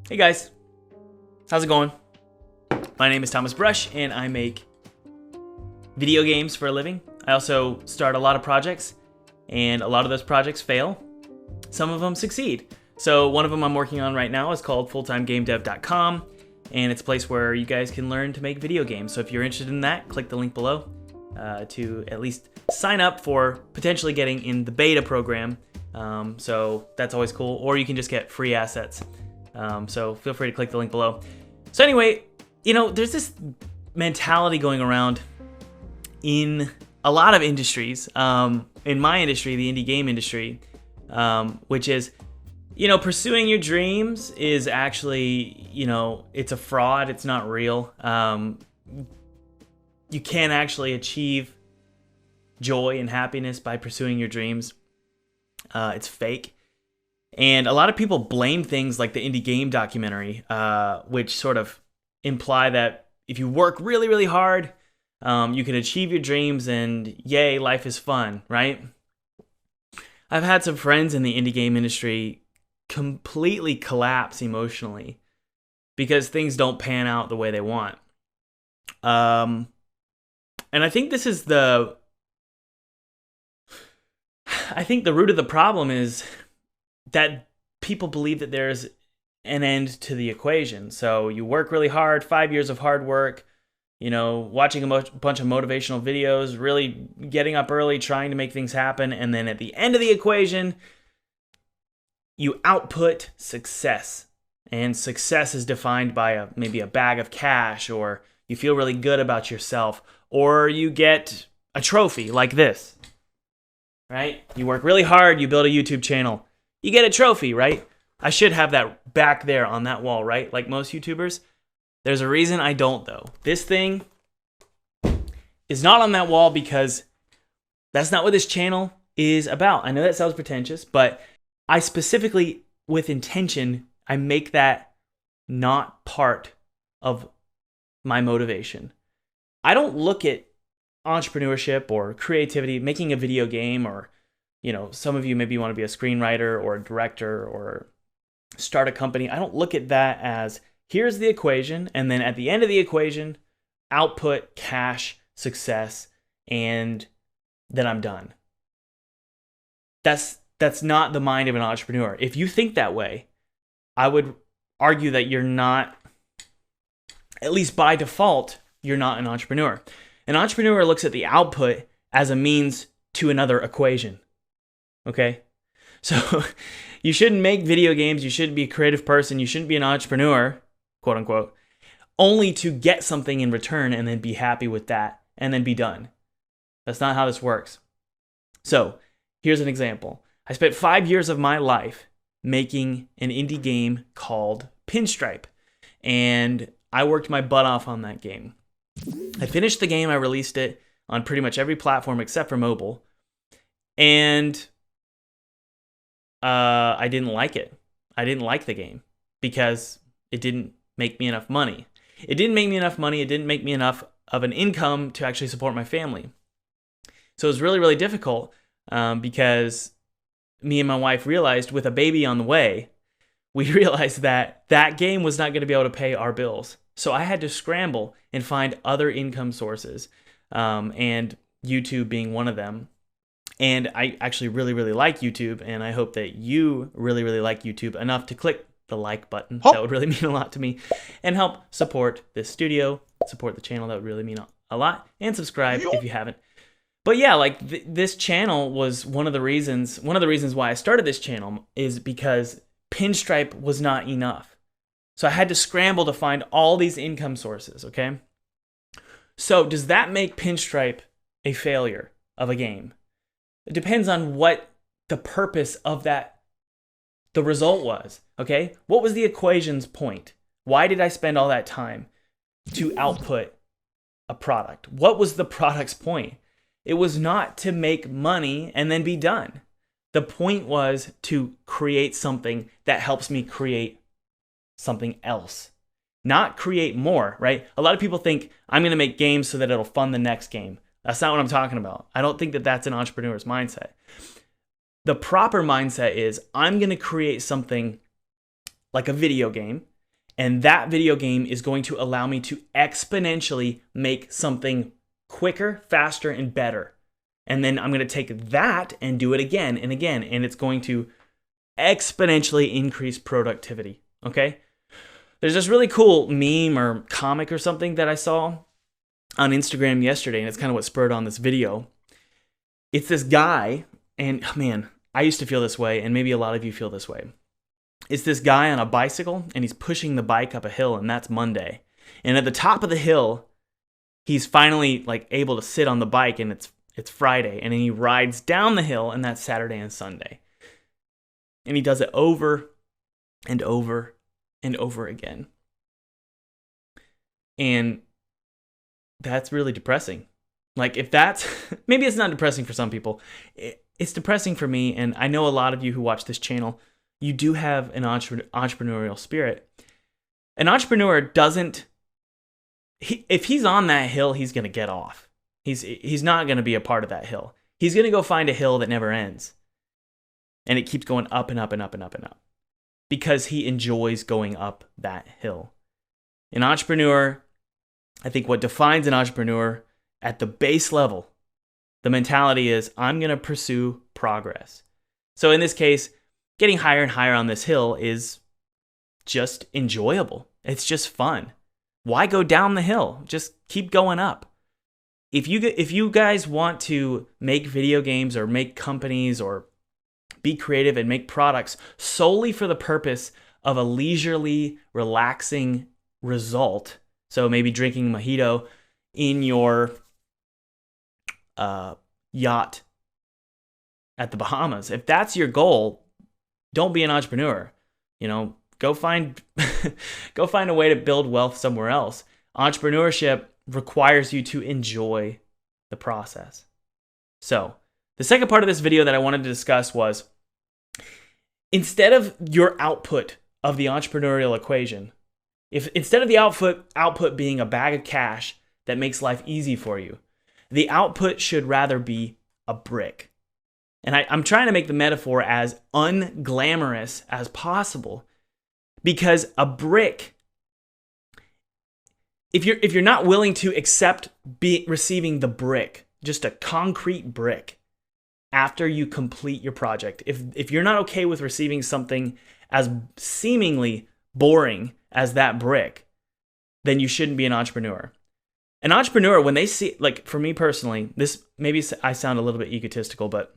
Hey guys, how's it going? My name is Thomas Brush and I make video games for a living. I also start a lot of projects and a lot of those projects fail. Some of them succeed. So one of them I'm working on right now is called fulltimegamedev.com, and it's a place where you guys can learn to make video games. So if you're interested in that, click the link below to at least sign up for potentially getting in the beta program. So that's always cool, or you can just get free assets. So feel free to click the link below. So anyway, there's this mentality going around in a lot of industries. In my industry, the indie game industry, which is, pursuing your dreams is actually, it's a fraud. It's not real. You can't actually achieve joy and happiness by pursuing your dreams. It's fake. And a lot of people blame things like the indie game documentary, which sort of imply that if you work really, really hard, you can achieve your dreams and yay, life is fun, right? I've had some friends in the indie game industry completely collapse emotionally because things don't pan out the way they want. And I think this is the root of the problem is that people believe that there's an end to the equation. So you work really hard, 5 years of hard work, watching a bunch of motivational videos, really getting up early, trying to make things happen. And then at the end of the equation, you output success. And success is defined by maybe a bag of cash, or you feel really good about yourself, or you get a trophy like this, right? You work really hard, you build a YouTube channel, you get a trophy, right? I should have that back there on that wall, right? Like most YouTubers. There's a reason I don't, though. This thing is not on that wall because that's not what this channel is about. I know that sounds pretentious, but I specifically, with intention, I make that not part of my motivation. I don't look at entrepreneurship or creativity, making a video game, or some of you maybe want to be a screenwriter or a director or start a company. I don't look at that as here's the equation, and then at the end of the equation, output, cash, success, and then I'm done. That's not the mind of an entrepreneur. If you think that way, I would argue that you're not, at least by default, you're not an entrepreneur. An entrepreneur looks at the output as a means to another equation. Okay? So you shouldn't make video games, you shouldn't be a creative person, you shouldn't be an entrepreneur, quote unquote, only to get something in return and then be happy with that and then be done. That's not how this works. So here's an example. I spent 5 years of my life making an indie game called Pinstripe, and I worked my butt off on that game. I finished the game, I released it on pretty much every platform except for mobile, and I didn't like it. I didn't like the game because it didn't make me enough money. It didn't make me enough money. It didn't make me enough of an income to actually support my family. So it was really, really difficult because me and my wife realized, with a baby on the way, we realized that that game was not going to be able to pay our bills. So I had to scramble and find other income sources, and YouTube being one of them. And I actually really, really like YouTube, and I hope that you really, really like YouTube enough to click the like button. That would really mean a lot to me, and help support this studio, support the channel. That would really mean a lot. And subscribe if you haven't. But yeah, like this channel was one of the reasons why I started this channel is because Pinstripe was not enough. So I had to scramble to find all these income sources, okay? So does that make Pinstripe a failure of a game? It depends on what the purpose of the result was, okay? What was the equation's point? Why did I spend all that time to output a product? What was the product's point? It was not to make money and then be done. The point was to create something that helps me create something else, not create more, right? A lot of people think I'm going to make games so that it'll fund the next game. That's not what I'm talking about. I don't think that that's an entrepreneur's mindset. The proper mindset is I'm going to create something like a video game And that video game is going to allow me to exponentially make something quicker, faster, and better. And then I'm going to take that and do it again and again. And it's going to exponentially increase productivity. Okay? There's this really cool meme or comic or something that I saw on Instagram yesterday, and it's kind of what spurred on this video. It's this guy, and man, I used to feel this way, and maybe a lot of you feel this way. It's this guy on a bicycle, and he's pushing the bike up a hill, and that's Monday. And at the top of the hill, he's finally like able to sit on the bike, and it's Friday, and then he rides down the hill, and that's Saturday and Sunday. And he does it over and over and over again. And that's really depressing. Like, if that's, maybe it's not depressing for some people. It's depressing for me, and I know a lot of you who watch this channel, you do have an entrepreneurial spirit. An entrepreneur doesn't, if he's on that hill, he's going to get off. He's not going to be a part of that hill. He's going to go find a hill that never ends. And it keeps going up and up and up and up and up, because he enjoys going up that hill. An entrepreneur, I think what defines an entrepreneur at the base level, the mentality is, I'm going to pursue progress. So in this case, getting higher and higher on this hill is just enjoyable. It's just fun. Why go down the hill? Just keep going up. If you guys want to make video games or make companies or be creative and make products solely for the purpose of a leisurely, relaxing result, so maybe drinking mojito in your yacht at the Bahamas, if that's your goal, don't be an entrepreneur. Go find a way to build wealth somewhere else. Entrepreneurship requires you to enjoy the process. So the second part of this video that I wanted to discuss was, instead of your output of the entrepreneurial equation, if instead of the output being a bag of cash that makes life easy for you, the output should rather be a brick. And I'm trying to make the metaphor as unglamorous as possible, because a brick, if you're not willing to accept receiving the brick, just a concrete brick, after you complete your project, if you're not okay with receiving something as seemingly boring as that brick, then you shouldn't be an entrepreneur. An entrepreneur, when they see, like for me personally, this maybe I sound a little bit egotistical, but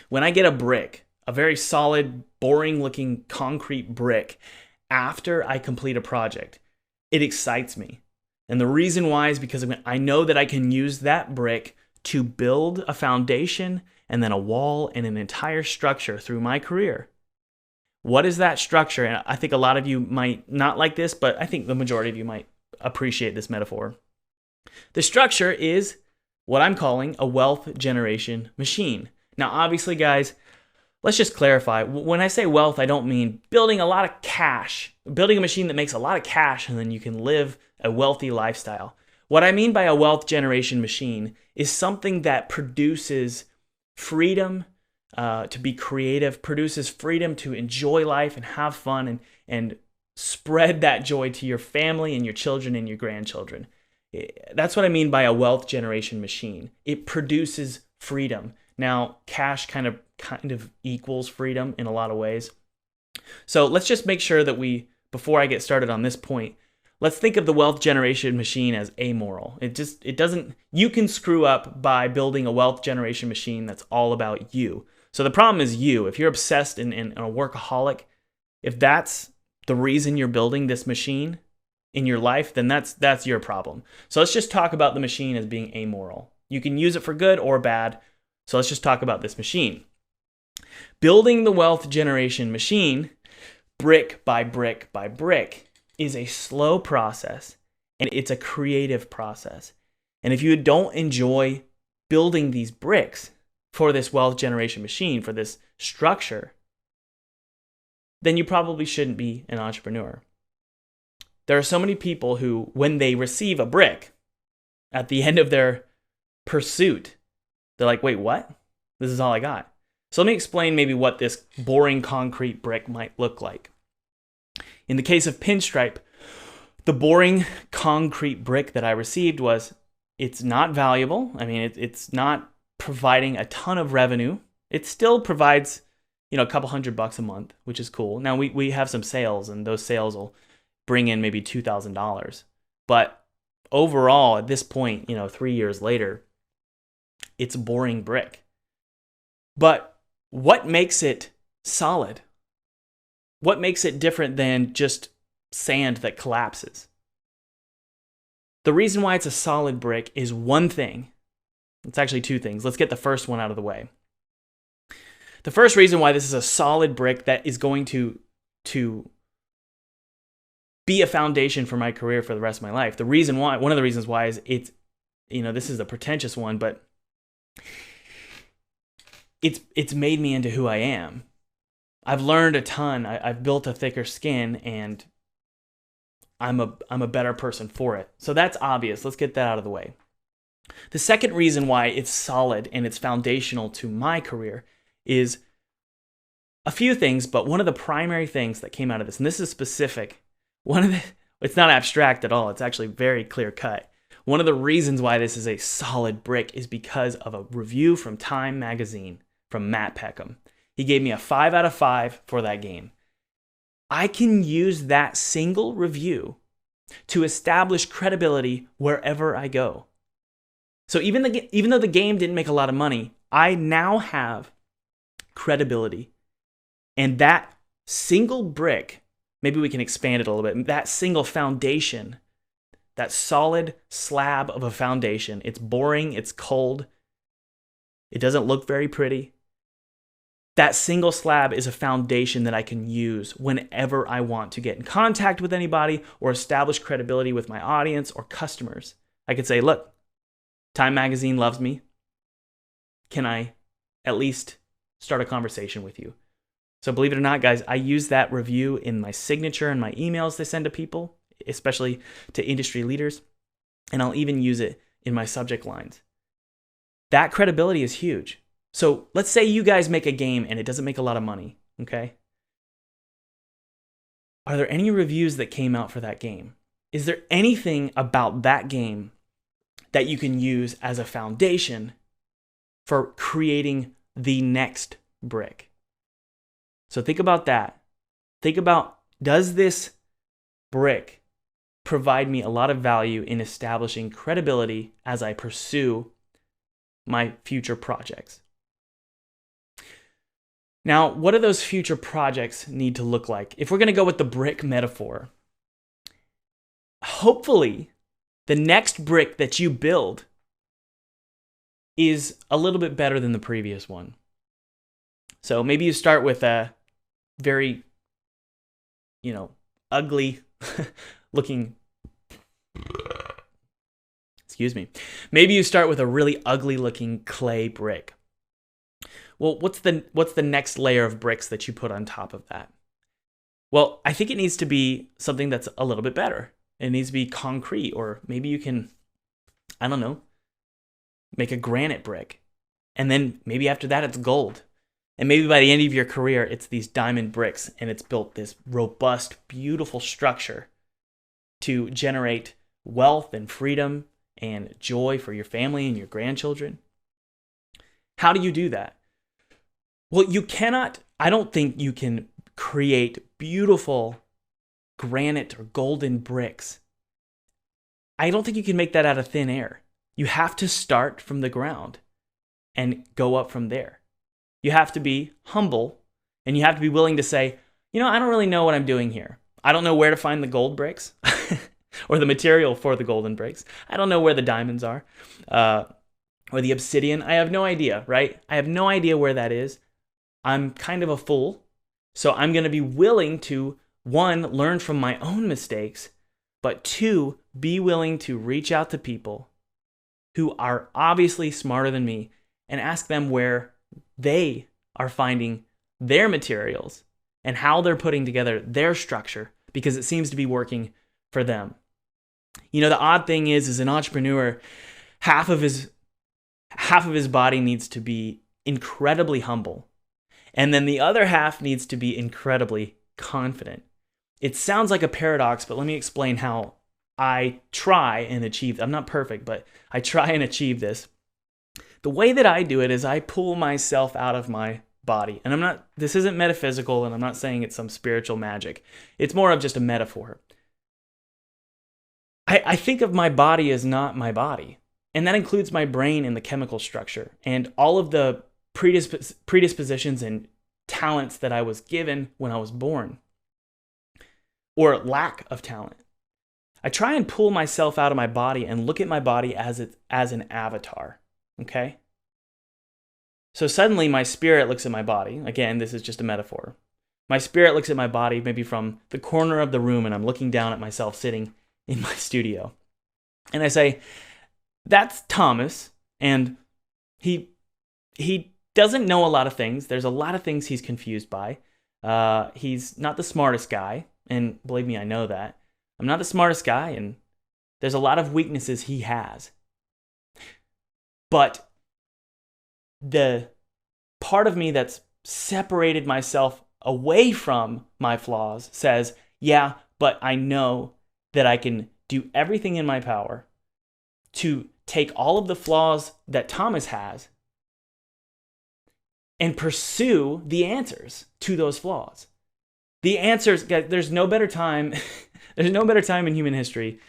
when I get a brick, a very solid, boring looking concrete brick, after I complete a project, it excites me. And the reason why is because I know that I can use that brick to build a foundation and then a wall and an entire structure through my career. What is that structure? And I think a lot of you might not like this, but I think the majority of you might appreciate this metaphor. The structure is what I'm calling a wealth generation machine. Now, obviously, guys, let's just clarify. When I say wealth, I don't mean building a lot of cash, building a machine that makes a lot of cash and then you can live a wealthy lifestyle. What I mean by a wealth generation machine is something that produces freedom to be creative, produces freedom to enjoy life and have fun and spread that joy to your family and your children and your grandchildren. That's what I mean by a wealth generation machine. It produces freedom. Now, cash kind of equals freedom in a lot of ways. So let's just make sure that before I get started on this point, let's think of the wealth generation machine as amoral. It doesn't, you can screw up by building a wealth generation machine that's all about you. So the problem is you. If you're obsessed and a workaholic, if that's the reason you're building this machine in your life, then that's your problem. So let's just talk about the machine as being amoral. You can use it for good or bad. So let's just talk about this machine. Building the wealth generation machine, brick by brick by brick, is a slow process, and it's a creative process. And if you don't enjoy building these bricks for this wealth generation machine, for this structure, then you probably shouldn't be an entrepreneur. There are so many people who, when they receive a brick at the end of their pursuit, they're like, wait, what? This is all I got. So let me explain maybe what this boring concrete brick might look like. In the case of Pinstripe, the boring concrete brick that I received was, it's not valuable. I mean, it's not providing a ton of revenue. It still provides, a couple $100 a month, which is cool. Now we have some sales, and those sales will bring in maybe $2,000. But overall, at this point, 3 years later, it's boring brick. But what makes it solid? What makes it different than just sand that collapses? The reason why it's a solid brick is one thing. It's actually two things. Let's get the first one out of the way. The first reason why this is a solid brick that is going to be a foundation for my career for the rest of my life. One of the reasons why is this is a pretentious one, but it's made me into who I am. I've learned a ton. I've built a thicker skin, and I'm a better person for it. So that's obvious. Let's get that out of the way. The second reason why it's solid and it's foundational to my career is a few things, but one of the primary things that came out of this, and this is specific, it's not abstract at all. It's actually very clear cut. One of the reasons why this is a solid brick is because of a review from Time Magazine from Matt Peckham. He gave me a 5 out of 5 for that game. I can use that single review to establish credibility wherever I go. So even though the game didn't make a lot of money, I now have credibility. And that single brick, maybe we can expand it a little bit, that single foundation, that solid slab of a foundation, it's boring, it's cold, it doesn't look very pretty. That single slab is a foundation that I can use whenever I want to get in contact with anybody or establish credibility with my audience or customers. I could say, look, Time Magazine loves me. Can I at least start a conversation with you? So believe it or not, guys, I use that review in my signature and my emails they send to people, especially to industry leaders, and I'll even use it in my subject lines. That credibility is huge. So let's say you guys make a game and it doesn't make a lot of money, okay? Are there any reviews that came out for that game? Is there anything about that game that you can use as a foundation for creating the next brick? So think about that. Think about, does this brick provide me a lot of value in establishing credibility as I pursue my future projects? Now, what do those future projects need to look like? If we're going to go with the brick metaphor, hopefully the next brick that you build is a little bit better than the previous one. So maybe you start with a very, ugly looking, Maybe you start with a really ugly looking clay brick. Well, what's the next layer of bricks that you put on top of that? Well, I think it needs to be something that's a little bit better. It needs to be concrete, or maybe you can, make a granite brick. And then maybe after that, it's gold. And maybe by the end of your career, it's these diamond bricks, and it's built this robust, beautiful structure to generate wealth and freedom and joy for your family and your grandchildren. How do you do that? Well, I don't think you can create beautiful granite or golden bricks. I don't think you can make that out of thin air. You have to start from the ground and go up from there. You have to be humble, and you have to be willing to say, I don't really know what I'm doing here. I don't know where to find the gold bricks or the material for the golden bricks. I don't know where the diamonds are or the obsidian. I have no idea, right? I have no idea where that is. I'm kind of a fool. So I'm going to be willing to, 1, learn from my own mistakes, but 2, be willing to reach out to people who are obviously smarter than me and ask them where they are finding their materials and how they're putting together their structure, because it seems to be working for them. The odd thing is, as an entrepreneur, half of his body needs to be incredibly humble, and then the other half needs to be incredibly confident. It sounds like a paradox, but let me explain how I try and achieve. I'm not perfect, but I try and achieve this. The way that I do it is I pull myself out of my body. And this isn't metaphysical, and I'm not saying it's some spiritual magic. It's more of just a metaphor. I think of my body as not my body. And that includes my brain and the chemical structure and all of the predispositions and talents that I was given when I was born, or lack of talent. I try and pull myself out of my body and look at my body as an avatar, okay? So suddenly my spirit looks at my body. Again, this is just a metaphor. My spirit looks at my body maybe from the corner of the room, and I'm looking down at myself sitting in my studio. And I say, that's Thomas, and he doesn't know a lot of things. There's a lot of things he's confused by. He's not the smartest guy, and believe me, I know that. I'm not the smartest guy, and there's a lot of weaknesses he has. But the part of me that's separated myself away from my flaws says, yeah, but I know that I can do everything in my power to take all of the flaws that Thomas has and pursue the answers to those flaws. The answers, guys, there's no better time in human history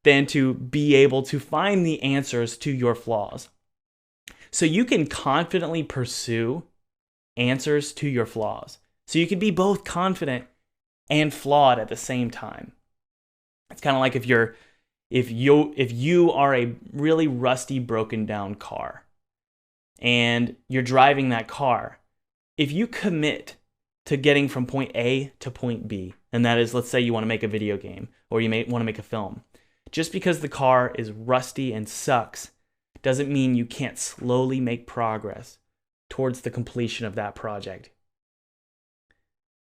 than to be able to find the answers to your flaws. So you can confidently pursue answers to your flaws. So you can be both confident and flawed at the same time. It's kind of like if you are a really rusty, broken down car and you're driving that car, if you commit to getting from point A to point B, and that is, let's say you want to make a video game or you may want to make a film, just because the car is rusty and sucks doesn't mean you can't slowly make progress towards the completion of that project.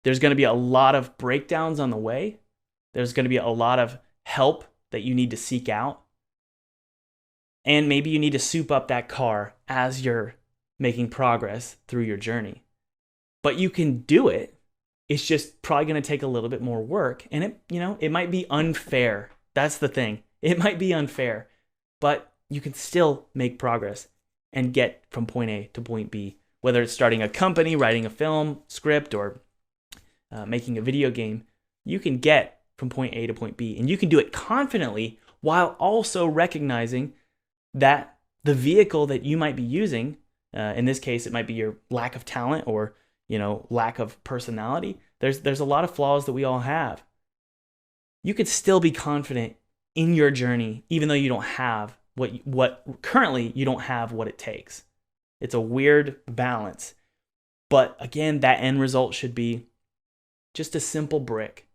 There's going to be a lot of breakdowns on the way. There's going to be a lot of help that you need to seek out. And maybe you need to soup up that car as you're making progress through your journey. But you can do it. It's just probably going to take a little bit more work. And it might be unfair. That's the thing. It might be unfair. But you can still make progress and get from point A to point B. Whether it's starting a company, writing a film, script, or making a video game, you can get from point A to point B. And you can do it confidently while also recognizing that the vehicle that you might be using, in this case, it might be your lack of talent or lack of personality. There's a lot of flaws that we all have. You could still be confident in your journey, even though you don't have what currently you don't have what it takes. It's a weird balance. But again, that end result should be just a simple brick.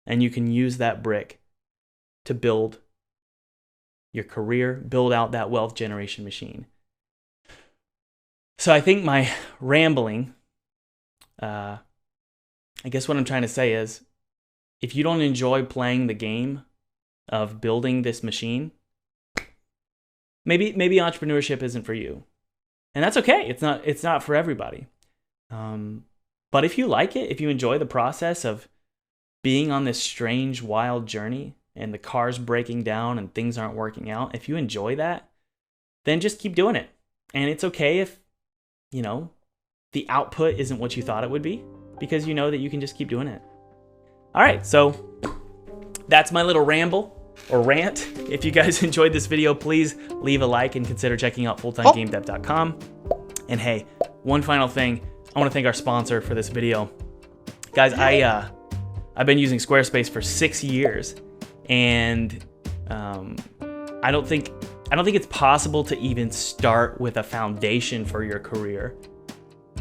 And you can use that brick to build your career, build out that wealth generation machine. So I think my rambling, I guess what I'm trying to say is, if you don't enjoy playing the game of building this machine, maybe entrepreneurship isn't for you. And that's okay. It's not for everybody. But if you like it, if you enjoy the process of being on this strange, wild journey and the car's breaking down and things aren't working out, if you enjoy that, then just keep doing it. And it's okay if, the output isn't what you thought it would be, because you know that you can just keep doing it. All right, so that's my little ramble or rant. If you guys enjoyed this video, please leave a like and consider checking out fulltimegamedev.com. And hey, one final thing, I want to thank our sponsor for this video. Guys, I've been using Squarespace for 6 years, and I don't think it's possible to even start with a foundation for your career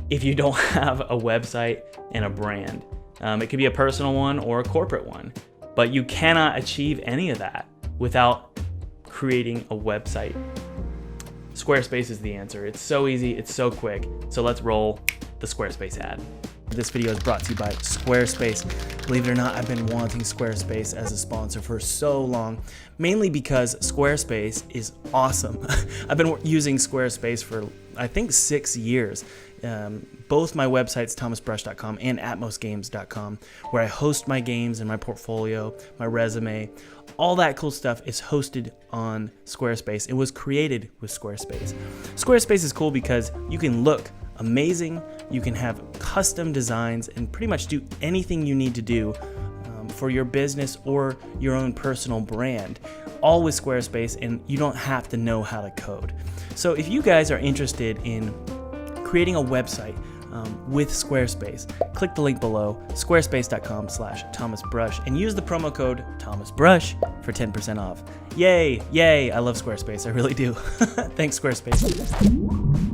if you don't have a website and a brand. It could be a personal one or a corporate one, but you cannot achieve any of that without creating a website. Squarespace is the answer. It's so easy, it's so quick. So let's roll the Squarespace ad. This video is brought to you by Squarespace. Believe it or not, I've been wanting Squarespace as a sponsor for so long, mainly because Squarespace is awesome. I've been using Squarespace for, I think, 6 years. Both my websites, thomasbrush.com and atmosgames.com, where I host my games and my portfolio, my resume, all that cool stuff is hosted on Squarespace. It was created with Squarespace. Squarespace is cool because you can look amazing, you can have custom designs, and pretty much do anything you need to do for your business or your own personal brand, all with Squarespace, and you don't have to know how to code. So if you guys are interested in creating a website with Squarespace, click the link below, squarespace.com/ThomasBrush, and use the promo code ThomasBrush for 10% off. Yay, yay, I love Squarespace, I really do. Thanks, Squarespace.